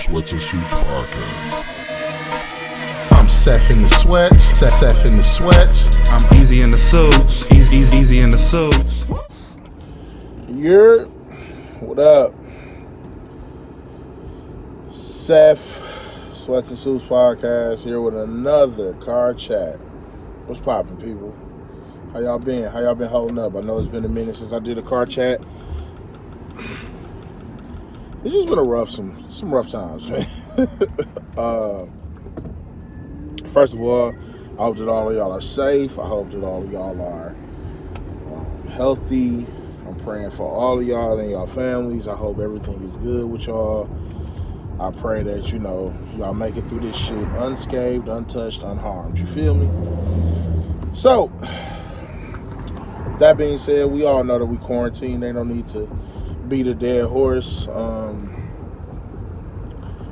Sweats and Suits Podcast. I'm Seth in the sweats, Seth in the sweats. I'm easy in the suits, easy in the suits. You're, what up? Seth, Sweats and Suits Podcast, here with another car chat. What's poppin', people? How y'all been? How y'all been holding up? I know it's been a minute since I did a car chat. It's just been some rough times, man. First of all, I hope that all of y'all are safe. I hope that all of y'all are healthy. I'm praying for all of y'all and y'all families. I hope everything is good with y'all. I pray that, y'all make it through this shit unscathed, untouched, unharmed. You feel me? So, that being said, we all know that we quarantine. They don't need to beat a dead horse.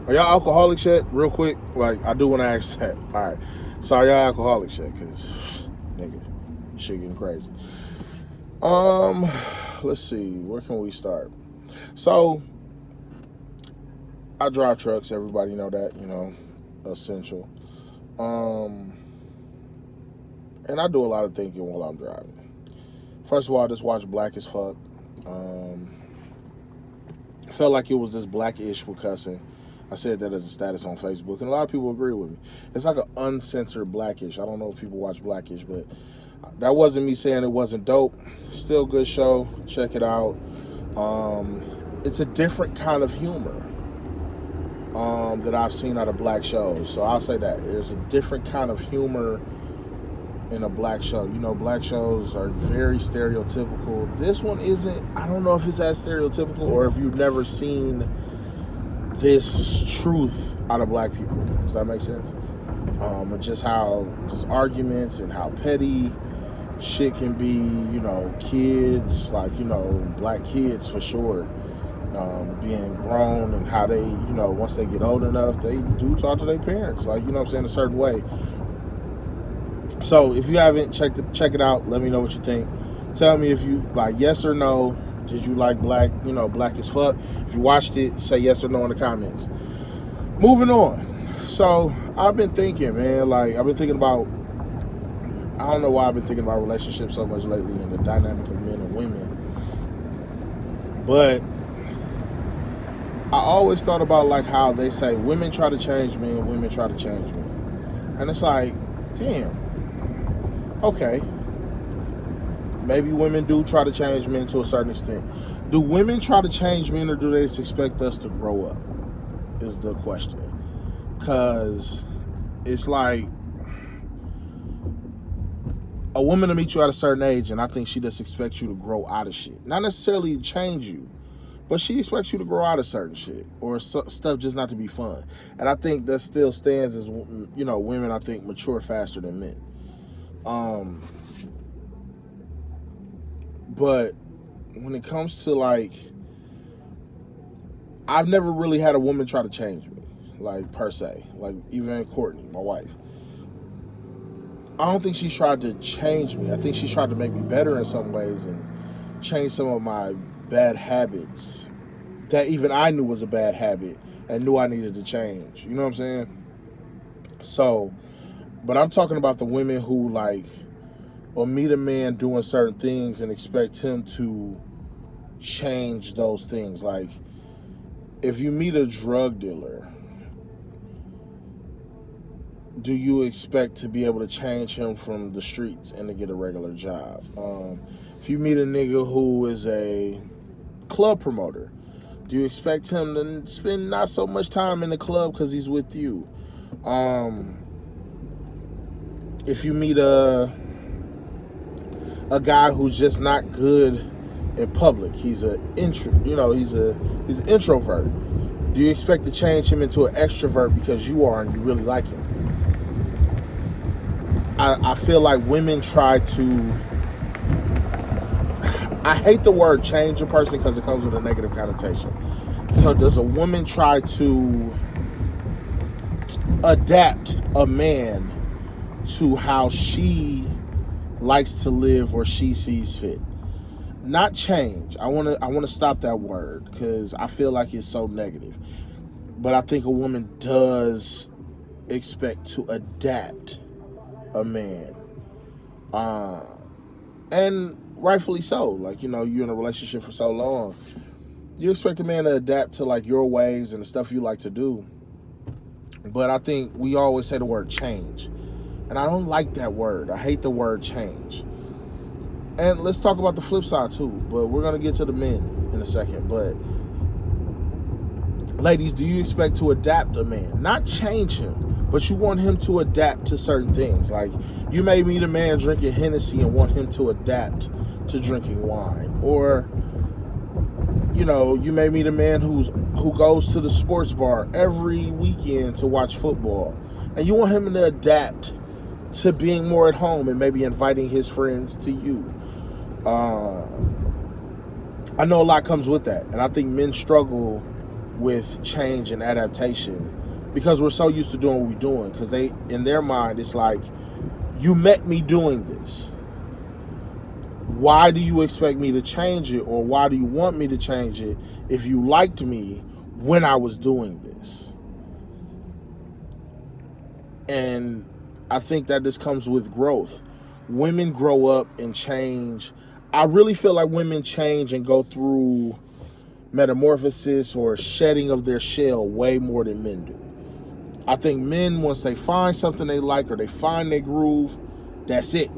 Are y'all alcoholics yet? Real quick, I do want to ask that. All right, so are y'all alcoholics yet? Cause nigga, shit getting crazy. Let's see, where can we start? So, I drive trucks. Everybody know that, essential. And I do a lot of thinking while I'm driving. First of all, I just watched Black as Fuck. Felt like it was this Blackish with cussing. I said that as a status on Facebook, and a lot of people agree with me. It's like an uncensored Blackish. I don't know if people watch Blackish, but that wasn't me saying it wasn't dope. Still good show. Check it out. It's a different kind of humor that I've seen out of black shows. So I'll say that. There's a different kind of humor in a black show. Black shows are very stereotypical. This one isn't. I don't know if it's as stereotypical or if you've never seen this truth out of black people. Does that make sense? Just arguments and how petty shit can be, kids, black kids for sure, being grown, and how they, once they get old enough, they do talk to their parents, a certain way. So if you haven't check it out, let me know what you think. Tell me if you yes or no. Did you like Black as Fuck? If you watched it, say yes or no in the comments. Moving on. So I've been thinking, man, I've been thinking about, I don't know why I've been thinking about relationships so much lately and the dynamic of men and women. But I always thought about how they say women try to change men, women try to change men. And it's damn. Okay. Maybe women do try to change men to a certain extent. Do women try to change men, or do they just expect us to grow up? Is the question. Because it's a woman to meet you at a certain age, and I think she just expects you to grow out of shit. Not necessarily change you, but she expects you to grow out of certain shit, or stuff just not to be fun. And I think that still stands as, women, I think, mature faster than men. But when it comes to I've never really had a woman try to change me, per se, even Courtney, my wife. I don't think she's tried to change me. I think she's tried to make me better in some ways and change some of my bad habits that even I knew was a bad habit and knew I needed to change. You know what I'm saying? So, but I'm talking about the women who or meet a man doing certain things and expect him to change those things. If you meet a drug dealer, do you expect to be able to change him from the streets and to get a regular job? If you meet a nigga who is a club promoter, do you expect him to spend not so much time in the club because he's with you? If you meet a guy who's just not good in public, he's an he's an introvert, do you expect to change him into an extrovert because you are and you really like him? I feel like women try to, I hate the word change a person because it comes with a negative connotation. So does a woman try to adapt a man to how she likes to live or she sees fit? Not change. I want to stop that word because I feel like it's so negative. But I think a woman does expect to adapt a man. And rightfully so. Like, you're in a relationship for so long. You expect a man to adapt to, like, your ways and the stuff you like to do. But I think we always say the word change. And I don't like that word. I hate the word change. And let's talk about the flip side too. But we're going to get to the men in a second. But ladies, do you expect to adapt a man? Not change him, but you want him to adapt to certain things. Like, you may meet a man drinking Hennessy and want him to adapt to drinking wine. Or, you may meet a man who goes to the sports bar every weekend to watch football. And you want him to adapt to being more at home and maybe inviting his friends to you. I know a lot comes with that. And I think men struggle with change and adaptation because we're so used to doing what we're doing. Because in their mind, it's like, you met me doing this. Why do you expect me to change it? Or why do you want me to change it if you liked me when I was doing this? And I think that this comes with growth. Women grow up and change. I really feel like women change and go through metamorphosis or shedding of their shell way more than men do. I think men, once they find something they like or they find their groove, that's it.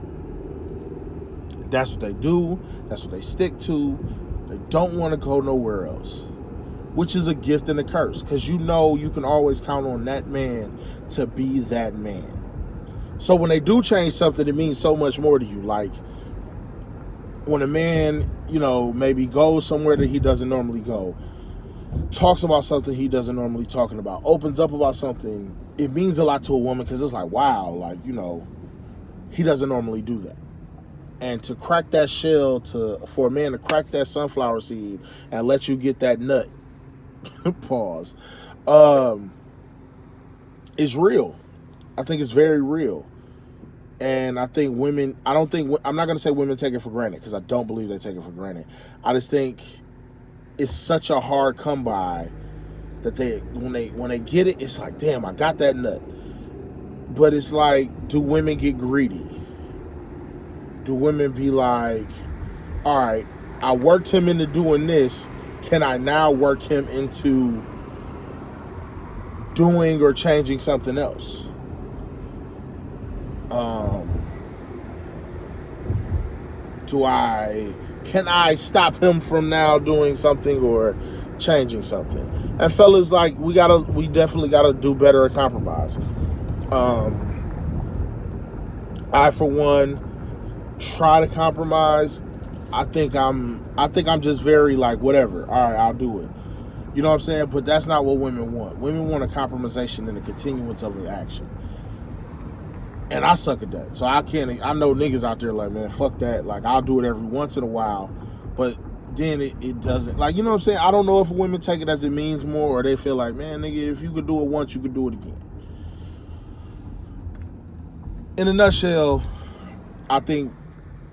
That's what they do. That's what they stick to. They don't want to go nowhere else, which is a gift and a curse, because you can always count on that man to be that man. So when they do change something, it means so much more to you. Like, when a man, maybe goes somewhere that he doesn't normally go, talks about something he doesn't normally talking about, opens up about something, it means a lot to a woman, because it's like, wow, like, he doesn't normally do that. And to crack that shell, for a man to crack that sunflower seed and let you get that nut, pause, is real. I think it's very real. And I think women, I'm not going to say women take it for granted, because I don't believe they take it for granted. I just think it's such a hard come by that when they get it, it's like, damn, I got that nut. But it's like, do women get greedy? Do women be like, all right, I worked him into doing this. Can I now work him into doing or changing something else? Can I stop him from now doing something or changing something? And fellas, like, we definitely gotta do better at compromise. I, for one, try to compromise. I think I'm just very like, whatever, all right, I'll do it. You know what I'm saying? But that's not what women want. Women want a compromisation and a continuance of an action. And I suck at that. So I know niggas out there like, man, fuck that. Like, I'll do it every once in a while, but then it doesn't. Like, you know what I'm saying? I don't know if women take it as it means more, or they feel like, man, nigga, if you could do it once, you could do it again. In a nutshell, I think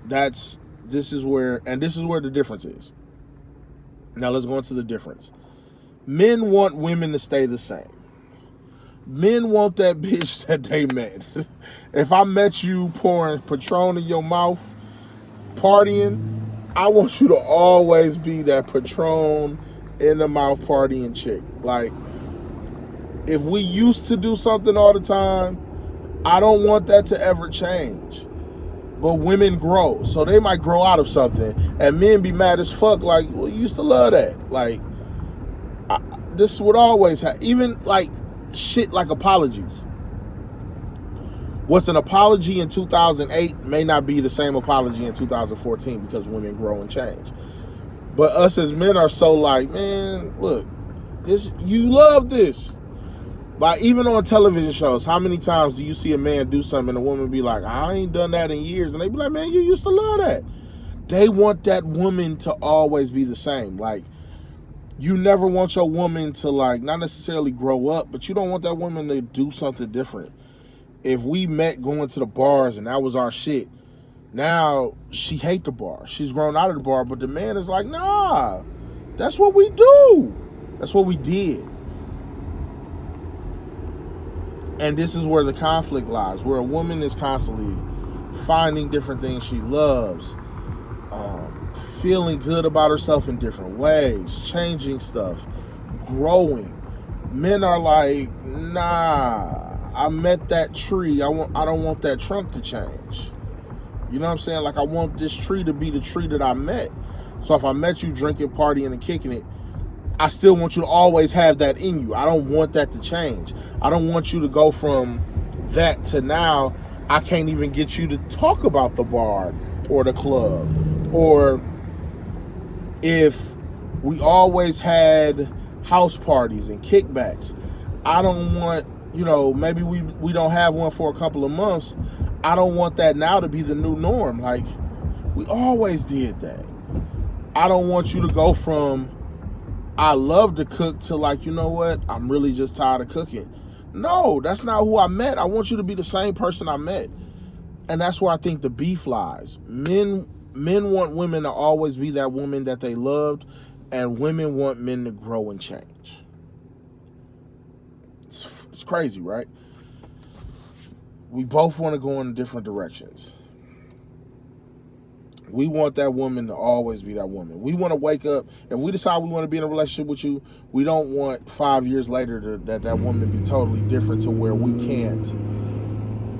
this is where the difference is. Now let's go into the difference. Men want women to stay the same. Men want that bitch that they met. If I met you pouring Patron in your mouth, partying, I want you to always be that Patron in the mouth partying chick. Like, if we used to do something all the time, I don't want that to ever change. But women grow, so they might grow out of something, and men be mad as fuck. Like, well, you used to love that. Like, this would always happen. Even like shit like apologies. What's an apology in 2008 may not be the same apology in 2014, because women grow and change. But us as men are so like, man, look, you love this. Like, even on television shows, how many times do you see a man do something and a woman be like, I ain't done that in years? And they be like, man, you used to love that. They want that woman to always be the same. Like, you never want your woman to, like, not necessarily grow up, but you don't want that woman to do something different. If we met going to the bars and that was our shit, now she hate the bar. She's grown out of the bar, but the man is like, nah, that's what we do. That's what we did. And this is where the conflict lies, where a woman is constantly finding different things she loves, feeling good about herself in different ways, changing stuff, growing. Men are like, nah, I met that tree. I don't want that trunk to change. You know what I'm saying? Like, I want this tree to be the tree that I met. So if I met you drinking, partying, and kicking it, I still want you to always have that in you. I don't want that to change. I don't want you to go from that to now I can't even get you to talk about the bar or the club. Or if we always had house parties and kickbacks, I don't want, maybe we don't have one for a couple of months. I don't want that now to be the new norm. Like, we always did that. I don't want you to go from I love to cook to like, you know what, I'm really just tired of cooking. No, that's not who I met. I want you to be the same person I met. And that's where I think the beef lies. Men want women to always be that woman that they loved, and women want men to grow and change. It's crazy, right? We both want to go in different directions. We want that woman to always be that woman. We want to wake up. If we decide we want to be in a relationship with you, we don't want 5 years later that woman be totally different to where we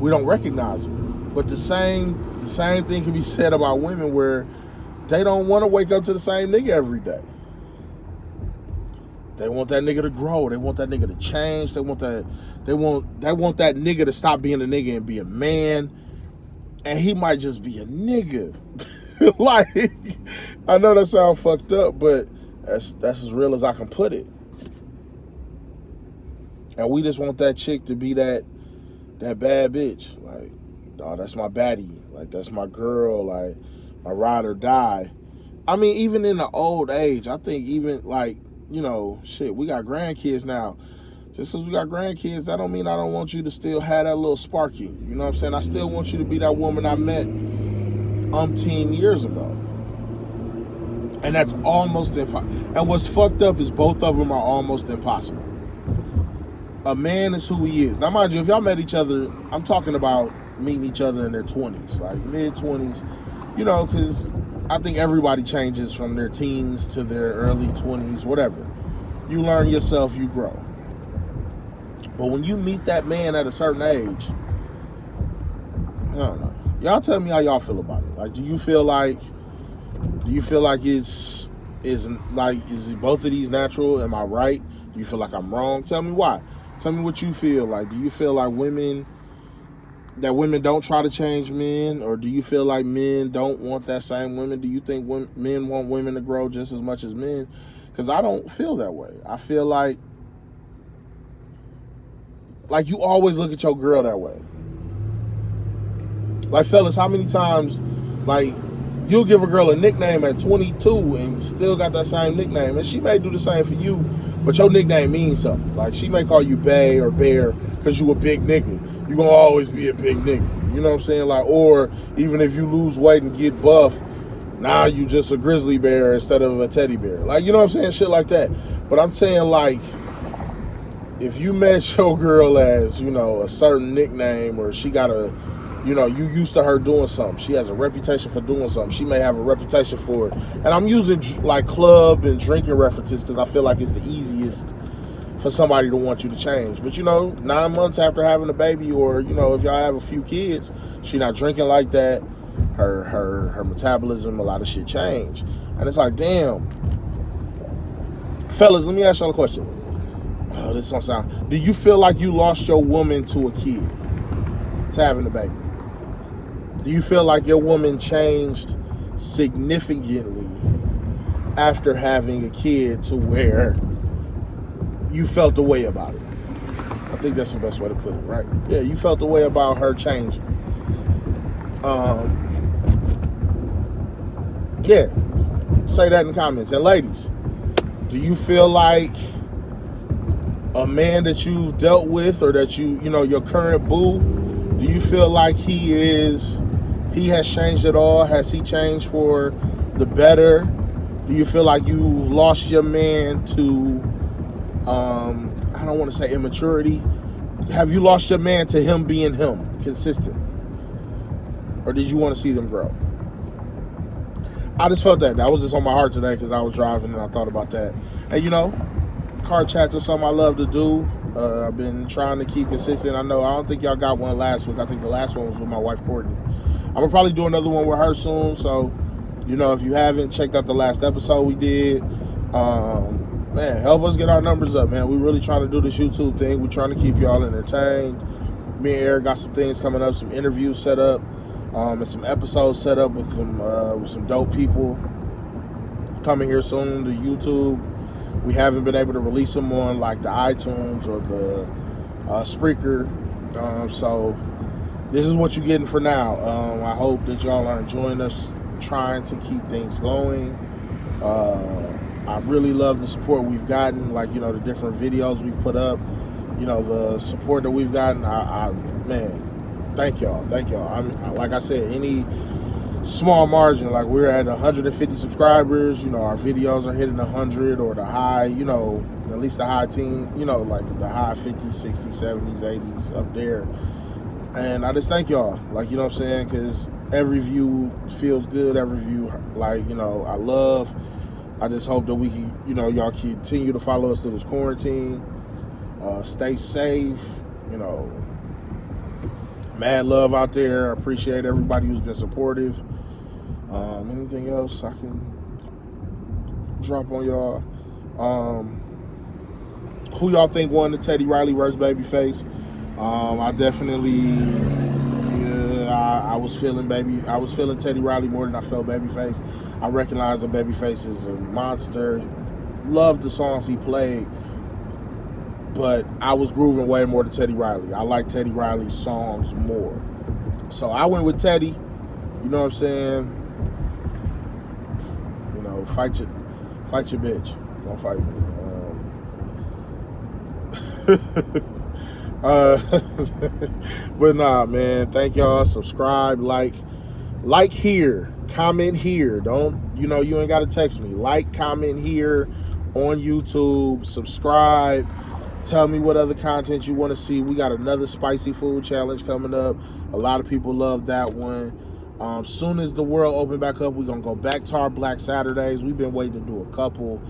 don't recognize her. But the same thing can be said about women where they don't want to wake up to the same nigga every day. They want that nigga to grow. They want that nigga to change. They want that nigga to stop being a nigga and be a man. And he might just be a nigga. Like, I know that sounds fucked up, but that's as real as I can put it. And we just want that chick to be that bad bitch. Like, oh, that's my baddie. Like, that's my girl. Like, my ride or die. I mean, even in the old age, I think even like, shit, we got grandkids now. Just because we got grandkids, that don't mean I don't want you to still have that little sparky. You know what I'm saying? I still want you to be that woman I met umpteen years ago. And that's almost impossible. And what's fucked up is both of them are almost impossible. A man is who he is. Now, mind you, if y'all met each other, I'm talking about meeting each other in their 20s, like mid-20s, because I think everybody changes from their teens to their early 20s, whatever. You learn yourself, you grow. But when you meet that man at a certain age, I don't know. Y'all tell me how y'all feel about it. Like, do you feel like is both of these natural? Am I right? Do you feel like I'm wrong? Tell me why. Tell me what you feel like. Do you feel like women don't try to change men, or do you feel like men don't want that same women? Do you think men want women to grow just as much as men? Because I don't feel that way. I feel like you always look at your girl that way. Like, fellas, how many times, like, you'll give a girl a nickname at 22 and still got that same nickname, and she may do the same for you, but your nickname means something. Like, she may call you Bay or Bear because you a big nigga. You gonna always be a big nigga. You know what I'm saying? Like, or even if you lose weight and get buff, now you just a grizzly bear instead of a teddy bear. Like, you know what I'm saying? Shit like that. But I'm saying, like, if you met your girl as, a certain nickname, or she got a, you used to her doing something. She has a reputation for doing something. She may have a reputation for it. And I'm using like club and drinking references because I feel like it's the easiest for somebody to want you to change. But 9 months after having a baby, or if y'all have a few kids, she not drinking like that. Her metabolism, a lot of shit change. And it's like, damn. Fellas, let me ask y'all a question. Oh, this don't sound. Do you feel like you lost your woman to a kid, to having a baby? Do you feel like your woman changed significantly after having a kid to where you felt the way about it? I think that's the best way to put it, right? Yeah, you felt the way about her changing. Yeah, say that in the comments. And ladies, do you feel like a man that you've dealt with, or that your current boo, do you feel like he has changed at all? Has he changed for the better? Do you feel like you've lost your man to, I don't want to say immaturity. Have you lost your man to him being him, consistent? Or did you want to see them grow? I just felt that. That was just on my heart today because I was driving and I thought about that. And you know, car chats are something I love to do. I've been trying to keep consistent. I don't think y'all got one last week. I think the last one was with my wife, Courtney. I'm going to probably do another one with her soon. So, you know, if you haven't checked out the last episode we did, man, help us get our numbers up, man. We really trying to do this YouTube thing. We're trying to keep y'all entertained. Me and Eric got some things coming up, some interviews set up, and some episodes set up with some dope people coming here soon to YouTube. We haven't been able to release them on like the iTunes or the Spreaker. So this is what you're getting for now. I hope that y'all are enjoying us trying to keep things going. I really love the support we've gotten, like, you know, the different videos we've put up, you know, the support that we've gotten. Man, thank y'all. I mean, like I said, any small margin, like we're at 150 subscribers, you know, our videos are hitting 100 or the high, you know, at least the high teen, you know, like the high 50s, 60s, 70s, 80s up there. And I just thank y'all, like, you know what I'm saying, because every view feels good, every view, like, you know, I just hope that we can, you know, y'all continue to follow us through this quarantine, stay safe, you know, mad love out there. I appreciate everybody who's been supportive. Anything else I can drop on y'all? Who y'all think won the Teddy Riley versus Babyface? I definitely, I was feeling Teddy Riley more than I felt Babyface. I recognize that Babyface is a monster. Loved the songs he played, but I was grooving way more to Teddy Riley. I like Teddy Riley's songs more. So I went with Teddy. You know what I'm saying? You know, fight your bitch. Don't fight me. But nah, man. Thank y'all. Subscribe, like here, comment here. Don't, you know, you ain't got to text me. Like, comment here on YouTube. Subscribe. Tell me what other content you want to see. We got another spicy food challenge coming up. A lot of people love that one. Soon as the world open back up, we're going to go back to our Black Saturdays. We've been waiting to do a couple.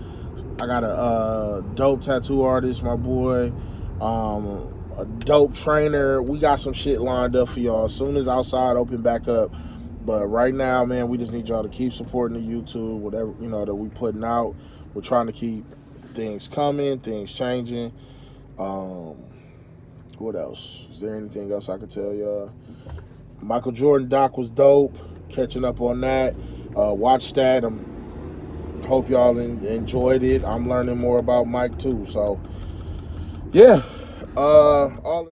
I got a dope tattoo artist, my boy. A dope trainer. We got some shit lined up for y'all as soon as outside open back up. But right now, man, we just need y'all to keep supporting the YouTube, whatever, you know, that we putting out. We're trying to keep things coming, things changing. What else? Is there anything else I could tell y'all? Michael Jordan doc was dope. Catching up on that. Watch that. Hope y'all enjoyed it. I'm learning more about Mike too. So, yeah. All